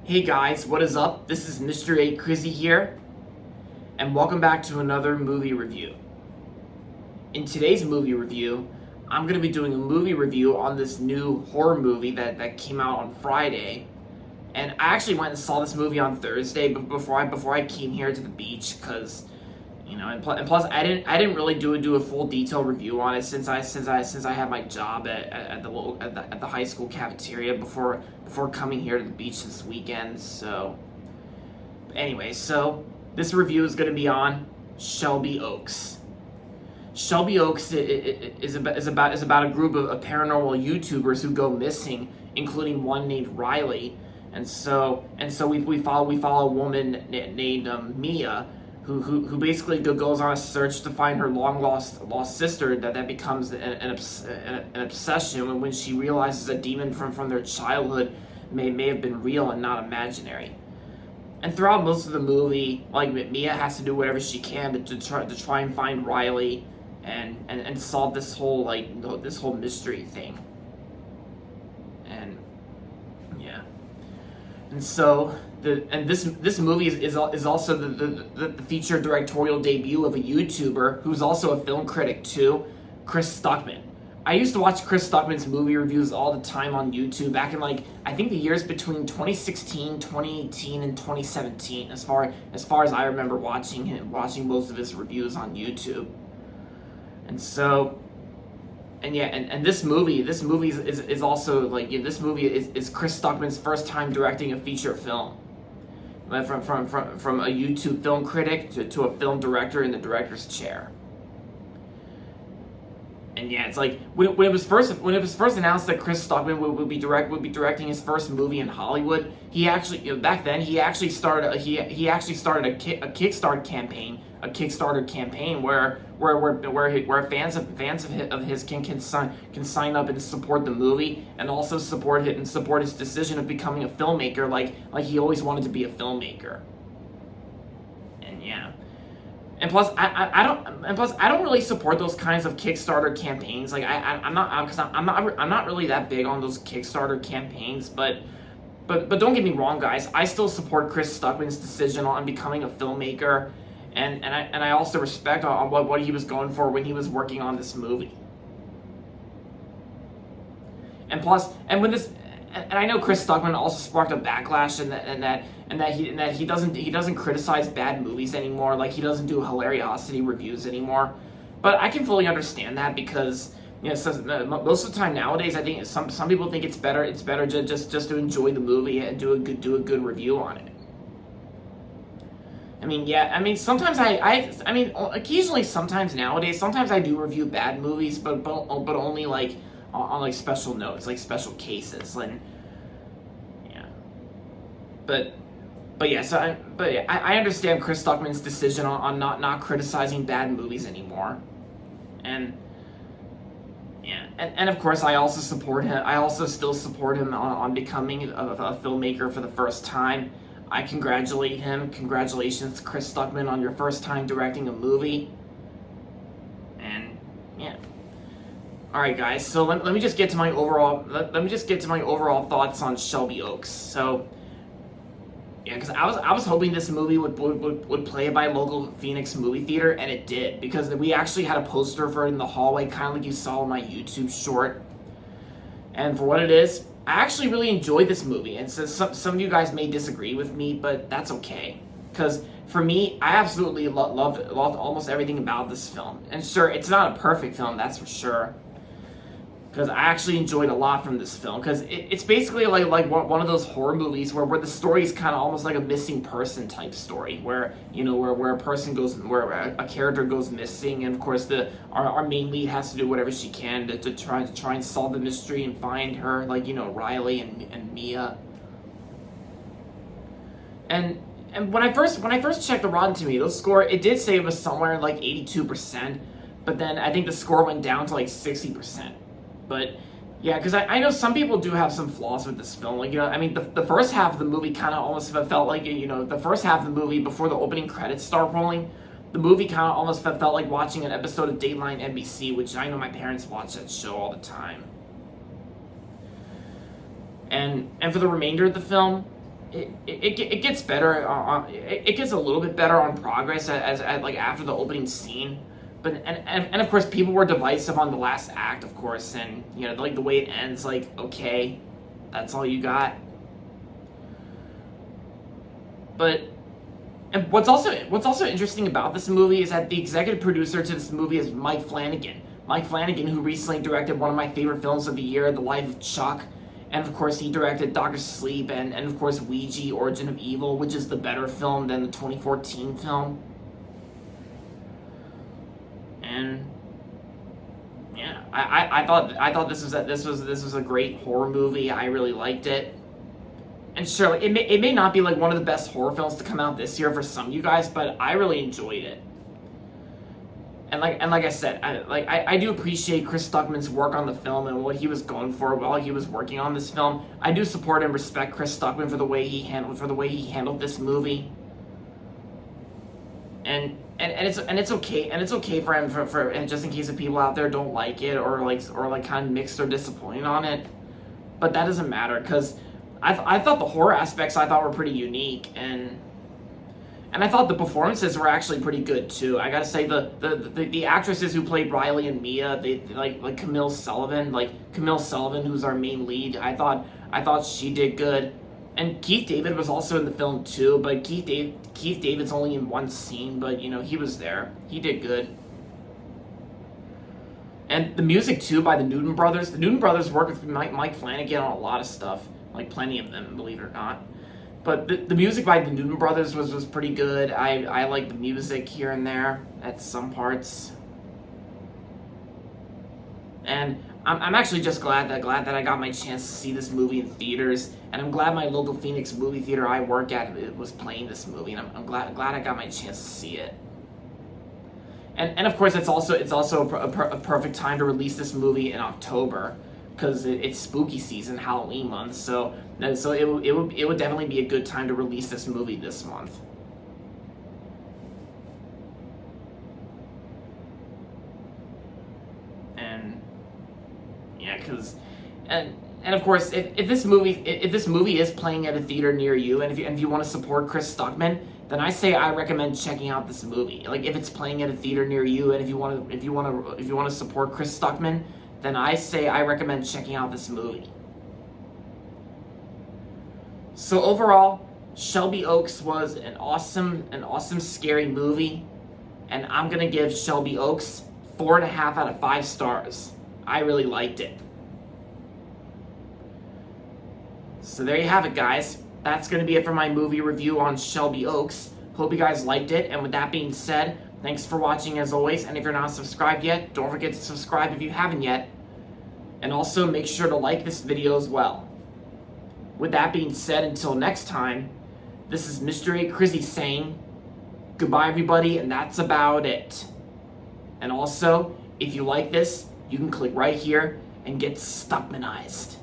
Hey guys, what is up? This is Mr. 8 Crizzy here, and welcome back to another movie review. In today's movie review, I'm going to be doing a movie review on this new horror movie that came out on Friday. And I actually went and saw this movie on Thursday before I came here to the beach, because and plus I didn't really do a full detailed review on it since I had my job at the high school cafeteria before coming here to the beach this weekend. So anyway, so this review is going to be on Shelby Oaks. Shelby Oaks is about a group of paranormal YouTubers who go missing, including one named Riley, and so we follow a woman named Mia, who basically goes on a search to find her long lost sister that becomes an obsession when she realizes a demon from their childhood may have been real and not imaginary. And throughout most of the movie, like, Mia has to do whatever she can to try and find Riley and solve this whole mystery thing. And yeah. And so this movie is also the feature directorial debut of a YouTuber who's also a film critic too, Chris Stuckman. I used to watch Chris Stuckman's movie reviews all the time on YouTube back in, I think, the years between 2016, 2018, and 2017, as far as I remember watching most of his reviews on YouTube. And so, and this movie is also this movie is Chris Stuckman's first time directing a feature film. From a YouTube film critic to a film director in the director's chair. And yeah, it's like when it was first announced that Chris Stuckman would be directing his first movie in Hollywood, he actually, back then he actually started a Kickstarter campaign where fans of his can sign up and support the movie, and also support his decision of becoming a filmmaker, like he always wanted to be a filmmaker. And yeah. And plus, I don't really support those kinds of Kickstarter campaigns. I'm not really that big on those Kickstarter campaigns. But don't get me wrong, guys. I still support Chris Stuckman's decision on becoming a filmmaker, and I also respect on what he was going for when he was working on this movie. And plus, and I know Chris Stuckman also sparked a backlash and that he doesn't criticize bad movies anymore. Like, he doesn't do hilariosity reviews anymore. But I can fully understand that, because most of the time nowadays, I think some people think it's better just to enjoy the movie and do a good review on it. Sometimes occasionally, sometimes nowadays, sometimes I do review bad movies, but only on special notes, like special cases, and yeah. But yeah, I understand Chris Stuckman's decision on not criticizing bad movies anymore, and yeah, and of course I also support him. I also still support him on becoming a filmmaker for the first time. I congratulate him. Congratulations, Chris Stuckman, on your first time directing a movie. And yeah. All right, guys. So let me just get to my overall thoughts on Shelby Oaks. So yeah, because I was hoping this movie would play by a local Phoenix movie theater, and it did, because we actually had a poster for it in the hallway, kind of like you saw in my YouTube short. And for what it is, I actually really enjoyed this movie, and so some of you guys may disagree with me, but that's okay. Because for me, I absolutely loved almost everything about this film. And sure, it's not a perfect film, that's for sure. Because I actually enjoyed a lot from this film. Because it's basically like one of those horror movies where the story is kind of almost like a missing person type story, where a person goes, where a character goes missing, and of course our main lead has to do whatever she can to try and solve the mystery and find her, Riley and Mia. And when I first checked the Rotten Tomatoes score, it did say it was somewhere like 82%, but then I think the score went down to like 60%. But yeah, because I know some people do have some flaws with this film. The first half of the movie kind of almost felt like, the first half of the movie before the opening credits start rolling, the movie kind of almost felt like watching an episode of Dateline NBC, which I know my parents watch that show all the time. And for the remainder of the film, it gets better. It gets a little bit better on progress as like after the opening scene. But and of course people were divisive on the last act, of course, and you know, like the way it ends, like, okay, that's all you got. But and what's also interesting about this movie is that the executive producer to this movie is Mike Flanagan. Mike Flanagan, who recently directed one of my favorite films of the year, The Life of Chuck. And of course, he directed Doctor Sleep and of course, Ouija, Origin of Evil, which is the better film than the 2014 film. And yeah, I thought this was a great horror movie. I really liked it. And sure, it may not be like one of the best horror films to come out this year for some of you guys, but I really enjoyed it. And like I said, I do appreciate Chris Stuckmann's work on the film and what he was going for while he was working on this film. I do support and respect Chris Stuckmann for the way he handled this movie. And it's okay for him for just in case if people out there don't like it or kind of mixed or disappointed on it. But that doesn't matter, because I thought the horror aspects were pretty unique, and I thought the performances were actually pretty good too. I gotta say the actresses who played Riley and Mia, they like Camille Sullivan, who's our main lead. I thought she did good, and Keith David was also in the film too. But Keith David's only in one scene, but you know, he was there. He did good. And the music too by the Newton Brothers. The Newton Brothers worked with Mike Flanagan on a lot of stuff, like plenty of them, believe it or not. But the music by the Newton Brothers was pretty good. I like the music here and there at some parts. And I'm actually just glad that I got my chance to see this movie in theaters, and I'm glad my local Phoenix movie theater I work at was playing this movie, and I'm glad I got my chance to see it. And of course it's also a perfect time to release this movie in October, because it's spooky season, Halloween month, so it would definitely be a good time to release this movie this month. And yeah, and of course, if this movie is playing at a theater near you, and if you want to support Chris Stuckmann, then I recommend checking out this movie. Like, if it's playing at a theater near you, and if you want to support Chris Stuckmann, then I recommend checking out this movie. So overall, Shelby Oaks was an awesome scary movie, and I'm gonna give Shelby Oaks 4.5 out of 5 stars. I really liked it. So there you have it, guys. That's gonna be it for my movie review on Shelby Oaks. Hope you guys liked it, and with that being said, thanks for watching as always, and if you're not subscribed yet, don't forget to subscribe if you haven't yet. And also make sure to like this video as well. With that being said, until next time, this is Mr. A. Crizzy saying goodbye everybody, and that's about it. And also, if you like this, you can click right here and get Stuckmanized.